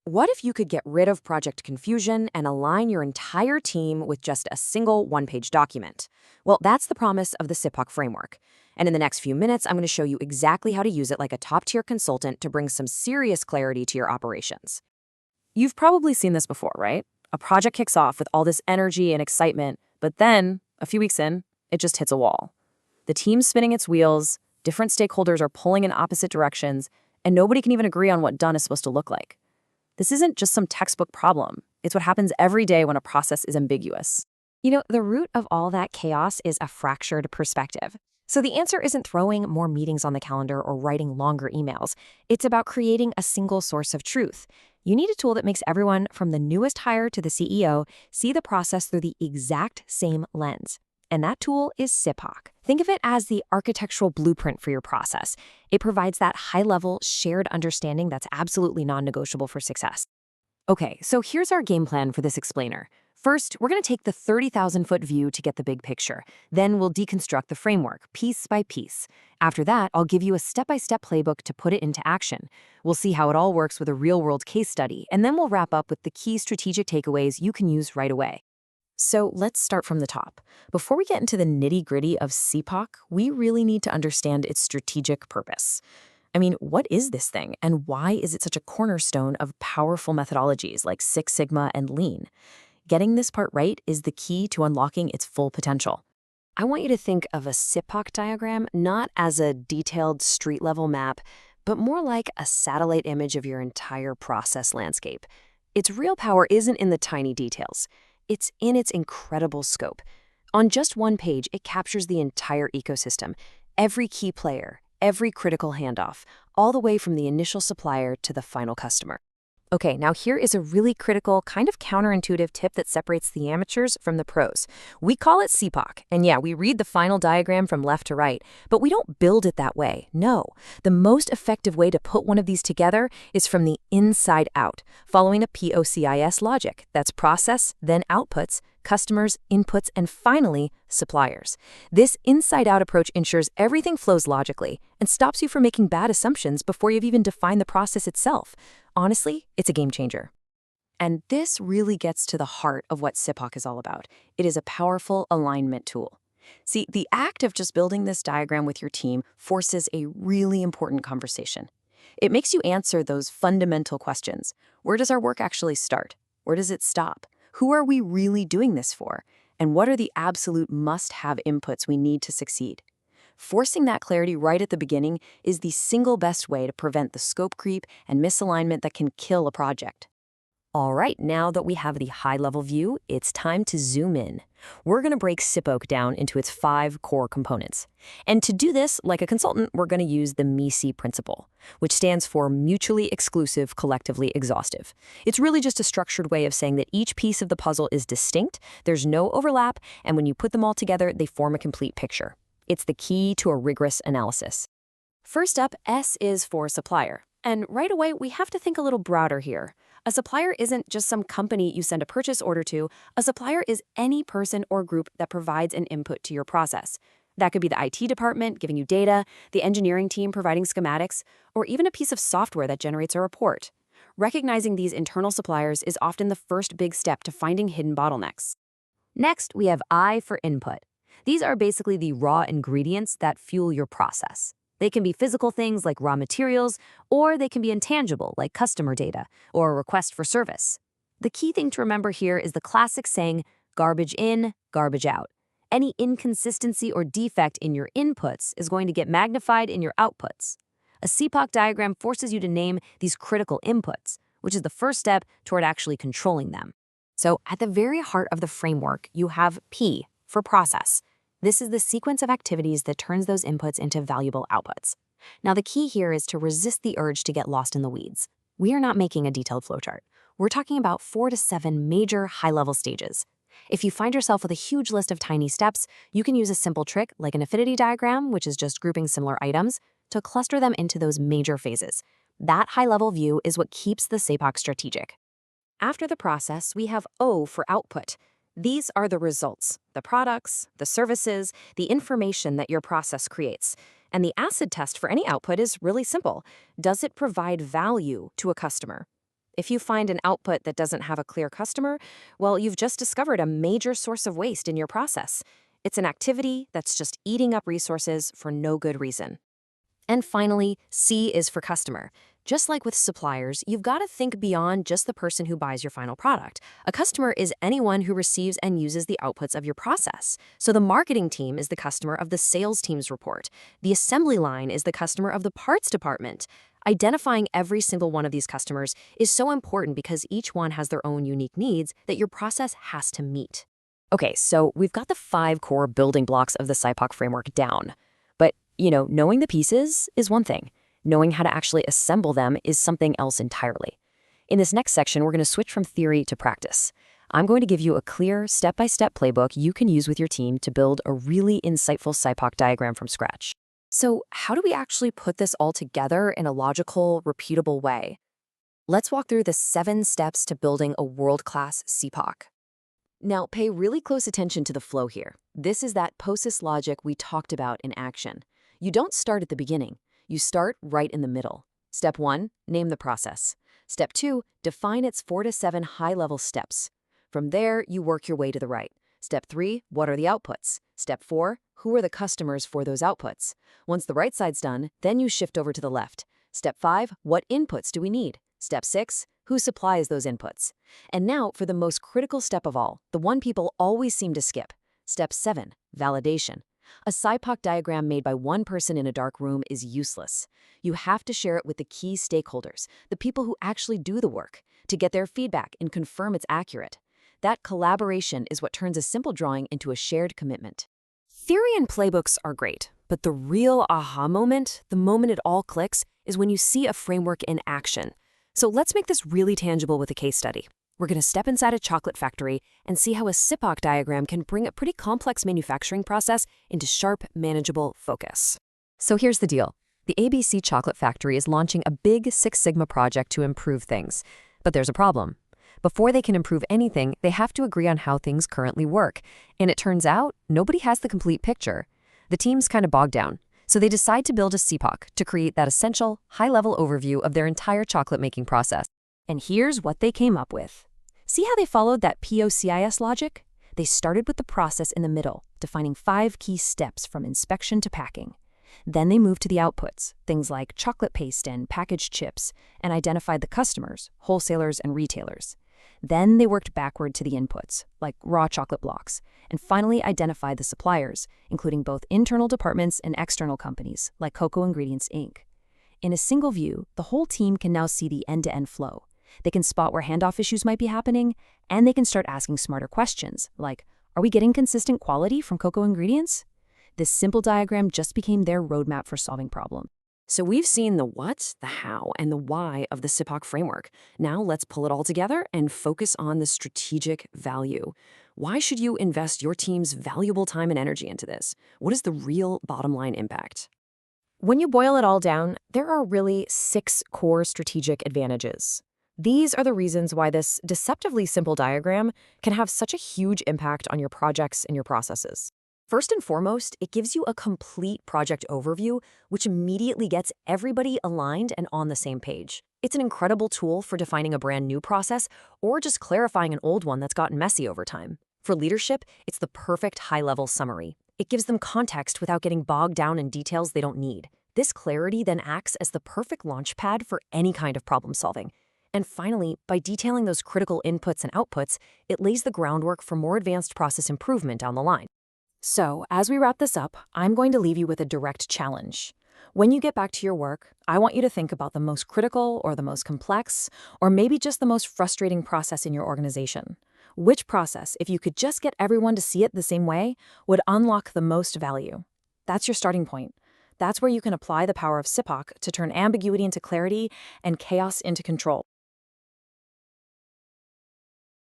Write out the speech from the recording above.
What if you could get rid of project confusion and align your entire team with just a single one-page document? Well, that's the promise of the SIPOC framework. And in the next few minutes, I'm going to show you exactly how to use it like a top-tier consultant to bring some serious clarity to your operations. You've probably seen this before, right? A project kicks off with all this energy and excitement, but then, a few weeks in, it just hits a wall. The team's spinning its wheels, different stakeholders are pulling in opposite directions, and nobody can even agree on what done is supposed to look like. This isn't just some textbook problem. It's what happens every day when a process is ambiguous. The root of all that chaos is a fractured perspective. So the answer isn't throwing more meetings on the calendar or writing longer emails. It's about creating a single source of truth. You need a tool that makes everyone, from the newest hire to the CEO, see the process through the exact same lens. And that tool is SIPOC. Think of it as the architectural blueprint for your process. It provides that high-level, shared understanding that's absolutely non-negotiable for success. Okay, so here's our game plan for this explainer. First, we're going to take the 30,000-foot view to get the big picture. Then we'll deconstruct the framework, piece by piece. After that, I'll give you a step-by-step playbook to put it into action. We'll see how it all works with a real-world case study, and then we'll wrap up with the key strategic takeaways you can use right away. So let's start from the top. Before we get into the nitty-gritty of SIPOC, we really need to understand its strategic purpose. I mean, what is this thing, and why is it such a cornerstone of powerful methodologies like Six Sigma and Lean? Getting this part right is the key to unlocking its full potential. I want you to think of a SIPOC diagram not as a detailed street-level map, but more like a satellite image of your entire process landscape. Its real power isn't in the tiny details. It's in its incredible scope. On just one page, it captures the entire ecosystem, every key player, every critical handoff, all the way from the initial supplier to the final customer. Okay, now here is a really critical, kind of counterintuitive tip that separates the amateurs from the pros. We call it SIPOC, and yeah, we read the final diagram from left to right, but we don't build it that way. No, the most effective way to put one of these together is from the inside out, following a POCIS logic. That's process, then outputs, customers, inputs, and finally, suppliers. This inside-out approach ensures everything flows logically and stops you from making bad assumptions before you've even defined the process itself. Honestly, it's a game changer. And this really gets to the heart of what SIPOC is all about. It is a powerful alignment tool. See, the act of just building this diagram with your team forces a really important conversation. It makes you answer those fundamental questions. Where does our work actually start? Where does it stop? Who are we really doing this for? And what are the absolute must-have inputs we need to succeed? Forcing that clarity right at the beginning is the single best way to prevent the scope creep and misalignment that can kill a project. All right, now that we have the high-level view, it's time to zoom in. We're going to break SIPOC down into its 5 core components. And to do this, like a consultant, we're going to use the MICE principle, which stands for mutually exclusive, collectively exhaustive. It's really just a structured way of saying that each piece of the puzzle is distinct, there's no overlap, and when you put them all together, they form a complete picture. It's the key to a rigorous analysis. First up, S is for supplier. And right away, we have to think a little broader here. A supplier isn't just some company you send a purchase order to. A supplier is any person or group that provides an input to your process. That could be the IT department giving you data, the engineering team providing schematics, or even a piece of software that generates a report. Recognizing these internal suppliers is often the first big step to finding hidden bottlenecks. Next, we have I for input. These are basically the raw ingredients that fuel your process. They can be physical things like raw materials, or they can be intangible like customer data or a request for service. The key thing to remember here is the classic saying, garbage in, garbage out. Any inconsistency or defect in your inputs is going to get magnified in your outputs. A SIPOC diagram forces you to name these critical inputs, which is the first step toward actually controlling them. So at the very heart of the framework, you have P for process. This is the sequence of activities that turns those inputs into valuable outputs. Now, the key here is to resist the urge to get lost in the weeds. We are not making a detailed flowchart. We're talking about 4 to 7 major high-level stages. If you find yourself with a huge list of tiny steps, you can use a simple trick like an affinity diagram, which is just grouping similar items, to cluster them into those major phases. That high-level view is what keeps the SIPOC strategic. After the process, we have O for output. These are the results, the products, the services, the information that your process creates. And the acid test for any output is really simple. Does it provide value to a customer? If you find an output that doesn't have a clear customer, well, you've just discovered a major source of waste in your process. It's an activity that's just eating up resources for no good reason. And finally, C is for customer. Just like with suppliers, you've got to think beyond just the person who buys your final product. A customer is anyone who receives and uses the outputs of your process. So the marketing team is the customer of the sales team's report. The assembly line is the customer of the parts department. Identifying every single one of these customers is so important because each one has their own unique needs that your process has to meet. Okay, so we've got the 5 core building blocks of the SIPOC framework down. But, knowing the pieces is one thing. Knowing how to actually assemble them is something else entirely. In this next section, we're going to switch from theory to practice. I'm going to give you a clear, step-by-step playbook you can use with your team to build a really insightful SIPOC diagram from scratch. So, how do we actually put this all together in a logical, repeatable way? Let's walk through the 7 steps to building a world-class SIPOC. Now, pay really close attention to the flow here. This is that POSIS logic we talked about in action. You don't start at the beginning. You start right in the middle. Step 1, name the process. Step 2, define its 4 to 7 high-level steps. From there, you work your way to the right. Step 3, what are the outputs? Step 4, who are the customers for those outputs? Once the right side's done, then you shift over to the left. Step 5, what inputs do we need? Step 6, who supplies those inputs? And now for the most critical step of all, the one people always seem to skip. Step 7, validation. A SIPOC diagram made by one person in a dark room is useless. You have to share it with the key stakeholders, the people who actually do the work, to get their feedback and confirm it's accurate. That collaboration is what turns a simple drawing into a shared commitment. Theory and playbooks are great, but the real aha moment, the moment it all clicks, is when you see a framework in action. So let's make this really tangible with a case study. We're going to step inside a chocolate factory and see how a SIPOC diagram can bring a pretty complex manufacturing process into sharp, manageable focus. So here's the deal. The ABC Chocolate Factory is launching a big Six Sigma project to improve things. But there's a problem. Before they can improve anything, they have to agree on how things currently work. And it turns out, nobody has the complete picture. The team's kind of bogged down. So they decide to build a SIPOC to create that essential, high-level overview of their entire chocolate-making process. And here's what they came up with. See how they followed that POCIS logic? They started with the process in the middle, defining 5 key steps from inspection to packing. Then they moved to the outputs, things like chocolate paste and packaged chips, and identified the customers, wholesalers and retailers. Then they worked backward to the inputs, like raw chocolate blocks, and finally identified the suppliers, including both internal departments and external companies, like Cocoa Ingredients, Inc. In a single view, the whole team can now see the end-to-end flow. They can spot where handoff issues might be happening, and they can start asking smarter questions, like, are we getting consistent quality from Cocoa Ingredients? This simple diagram just became their roadmap for solving problems. So we've seen the what, the how, and the why of the SIPOC framework. Now let's pull it all together and focus on the strategic value. Why should you invest your team's valuable time and energy into this? What is the real bottom line impact? When you boil it all down, there are really 6 core strategic advantages. These are the reasons why this deceptively simple diagram can have such a huge impact on your projects and your processes. First and foremost, it gives you a complete project overview, which immediately gets everybody aligned and on the same page. It's an incredible tool for defining a brand new process or just clarifying an old one that's gotten messy over time. For leadership, it's the perfect high-level summary. It gives them context without getting bogged down in details they don't need. This clarity then acts as the perfect launchpad for any kind of problem solving. And finally, by detailing those critical inputs and outputs, it lays the groundwork for more advanced process improvement down the line. So, as we wrap this up, I'm going to leave you with a direct challenge. When you get back to your work, I want you to think about the most critical or the most complex, or maybe just the most frustrating process in your organization. Which process, if you could just get everyone to see it the same way, would unlock the most value? That's your starting point. That's where you can apply the power of SIPOC to turn ambiguity into clarity and chaos into control.